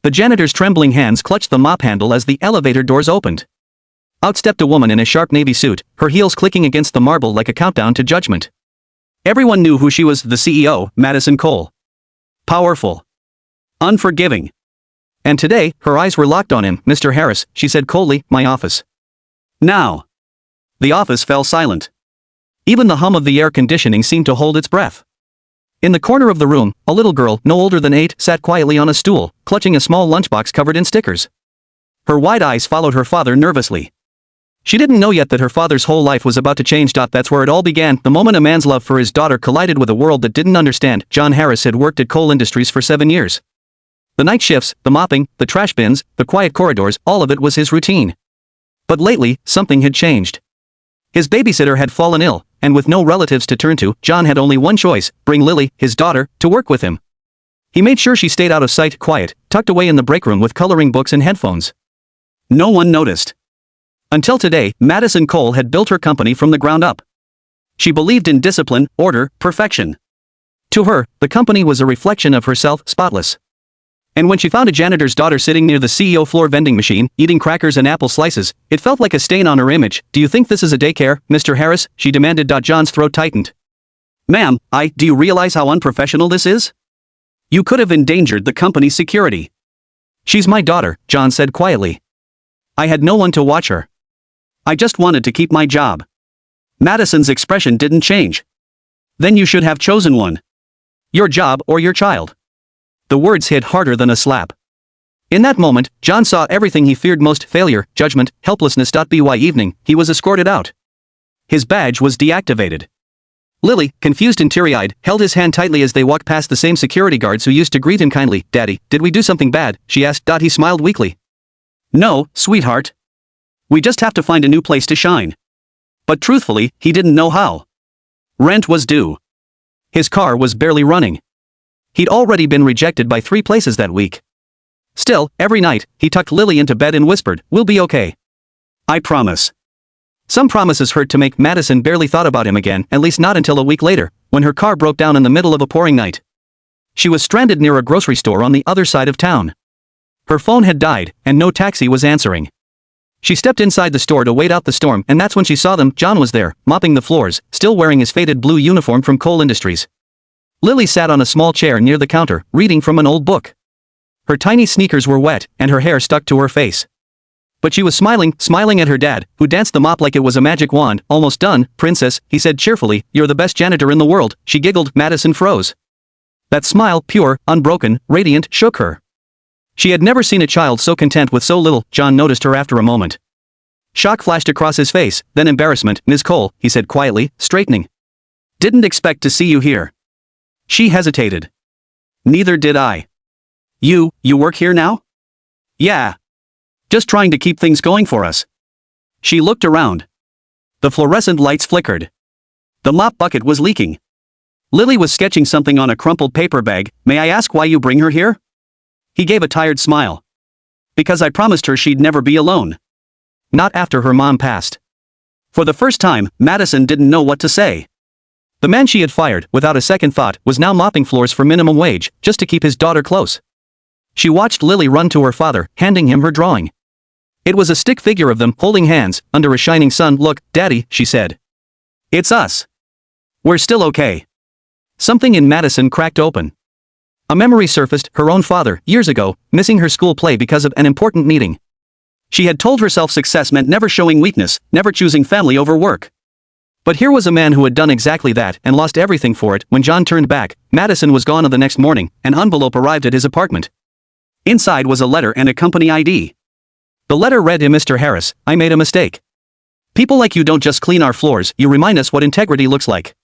The janitor's trembling hands clutched the mop handle as the elevator doors opened. Out stepped a woman in a sharp navy suit, her heels clicking against the marble like a countdown to judgment. Everyone knew who she was, the CEO, Madison Cole. Powerful. Unforgiving. And today, her eyes were locked on him. "Mr. Harris," she said coldly, "my office." "Now." The office fell silent. Even the hum of the air conditioning seemed to hold its breath. In the corner of the room, a little girl, no older than 8, sat quietly on a stool, clutching a small lunchbox covered in stickers. Her wide eyes followed her father nervously. She didn't know yet that her father's whole life was about to change. That's where it all began, the moment a man's love for his daughter collided with a world that didn't understand. John Harris had worked at Coal Industries for 7 years. The night shifts, the mopping, the trash bins, the quiet corridors, all of it was his routine. But lately, something had changed. His babysitter had fallen ill, and with no relatives to turn to, John had only one choice: bring Lily, his daughter, to work with him. He made sure she stayed out of sight, quiet, tucked away in the break room with coloring books and headphones. No one noticed. Until today, Madison Cole had built her company from the ground up. She believed in discipline, order, perfection. To her, the company was a reflection of herself, spotless. And when she found a janitor's daughter sitting near the CEO floor vending machine, eating crackers and apple slices, it felt like a stain on her image. "Do you think this is a daycare, Mr. Harris?" she demanded. John's throat tightened. "Ma'am, do you realize how unprofessional this is? You could have endangered the company's security." "She's my daughter," John said quietly. "I had no one to watch her. I just wanted to keep my job." Madison's expression didn't change. "Then you should have chosen one. Your job or your child." The words hit harder than a slap. In that moment, John saw everything he feared most: failure, judgment, helplessness. By evening, he was escorted out. His badge was deactivated. Lily, confused and teary-eyed, held his hand tightly as they walked past the same security guards who used to greet him kindly. "Daddy, did we do something bad?" she asked. He smiled weakly. "No, sweetheart. We just have to find a new place to shine." But truthfully, he didn't know how. Rent was due. His car was barely running. He'd already been rejected by 3 places that week. Still, every night, he tucked Lily into bed and whispered, "We'll be okay. I promise." Some promises hurt to make. Madison barely thought about him again, at least not until a week later, when her car broke down in the middle of a pouring night. She was stranded near a grocery store on the other side of town. Her phone had died, and no taxi was answering. She stepped inside the store to wait out the storm, and that's when she saw them. John was there, mopping the floors, still wearing his faded blue uniform from Coal Industries. Lily sat on a small chair near the counter, reading from an old book. Her tiny sneakers were wet, and her hair stuck to her face. But she was smiling at her dad, who danced the mop like it was a magic wand. "Almost done, princess," he said cheerfully. "You're the best janitor in the world," she giggled. Madison froze. That smile, pure, unbroken, radiant, shook her. She had never seen a child so content with so little. John noticed her after a moment. Shock flashed across his face, then embarrassment. "Ms. Cole," he said quietly, straightening. "Didn't expect to see you here." She hesitated. "Neither did I." You work here now?" "Yeah. Just trying to keep things going for us." She looked around. The fluorescent lights flickered. The mop bucket was leaking. Lily was sketching something on a crumpled paper bag. "May I ask why you bring her here?" He gave a tired smile. "Because I promised her she'd never be alone. Not after her mom passed." For the first time, Madison didn't know what to say. The man she had fired, without a second thought, was now mopping floors for minimum wage, just to keep his daughter close. She watched Lily run to her father, handing him her drawing. It was a stick figure of them, holding hands, under a shining sun. "Look, Daddy," she said. "It's us. We're still okay." Something in Madison cracked open. A memory surfaced, her own father, years ago, missing her school play because of an important meeting. She had told herself success meant never showing weakness, never choosing family over work. But here was a man who had done exactly that and lost everything for it. When John turned back, Madison was gone. The next morning, an envelope arrived at his apartment. Inside was a letter and a company ID. The letter read, "Dear Mr. Harris, I made a mistake. People like you don't just clean our floors, you remind us what integrity looks like.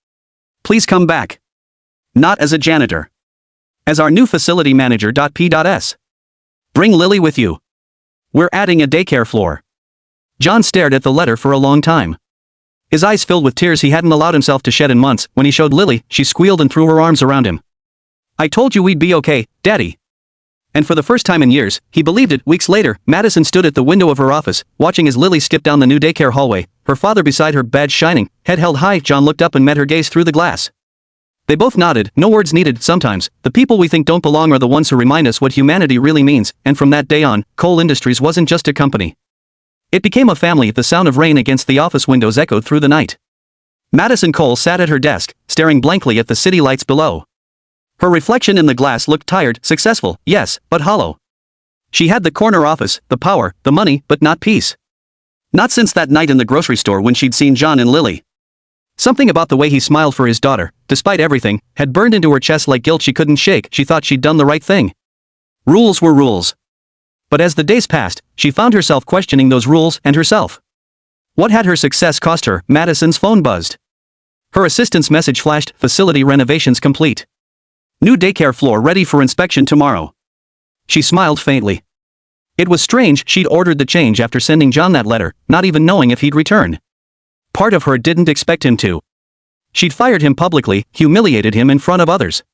Please come back. Not as a janitor. As our new facility manager. P.S. Bring Lily with you. We're adding a daycare floor." John stared at the letter for a long time. His eyes filled with tears he hadn't allowed himself to shed in months. When he showed Lily, she squealed and threw her arms around him. "I told you we'd be okay, Daddy." And for the first time in years, he believed it. Weeks later, Madison stood at the window of her office, watching as Lily skipped down the new daycare hallway, her father beside her, badge shining, head held high. John looked up and met her gaze through the glass. They both nodded, no words needed. Sometimes, the people we think don't belong are the ones who remind us what humanity really means, and from that day on, Cole Industries wasn't just a company. It became a family. The sound of rain against the office windows echoed through the night. Madison Cole sat at her desk, staring blankly at the city lights below. Her reflection in the glass looked tired, successful, yes, but hollow. She had the corner office, the power, the money, but not peace. Not since that night in the grocery store when she'd seen John and Lily. Something about the way he smiled for his daughter, despite everything, had burned into her chest like guilt she couldn't shake. She thought she'd done the right thing. Rules were rules. But as the days passed, she found herself questioning those rules and herself. What had her success cost her? Madison's phone buzzed. Her assistant's message flashed, facility renovations complete. New daycare floor ready for inspection tomorrow. She smiled faintly. It was strange, she'd ordered the change after sending John that letter, not even knowing if he'd return. Part of her didn't expect him to. She'd fired him publicly, humiliated him in front of others.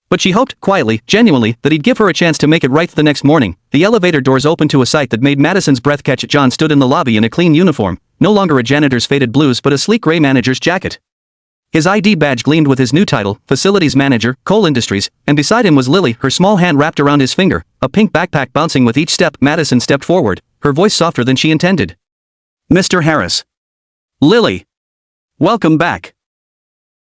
But she hoped, quietly, genuinely, that he'd give her a chance to make it right. The next morning, the elevator doors opened to a sight that made Madison's breath catch. John stood in the lobby in a clean uniform, no longer a janitor's faded blues but a sleek gray manager's jacket. His ID badge gleamed with his new title, Facilities Manager, Cole Industries, and beside him was Lily, her small hand wrapped around his finger, a pink backpack bouncing with each step. Madison stepped forward, her voice softer than she intended. Mr. Harris. Lily. Welcome back.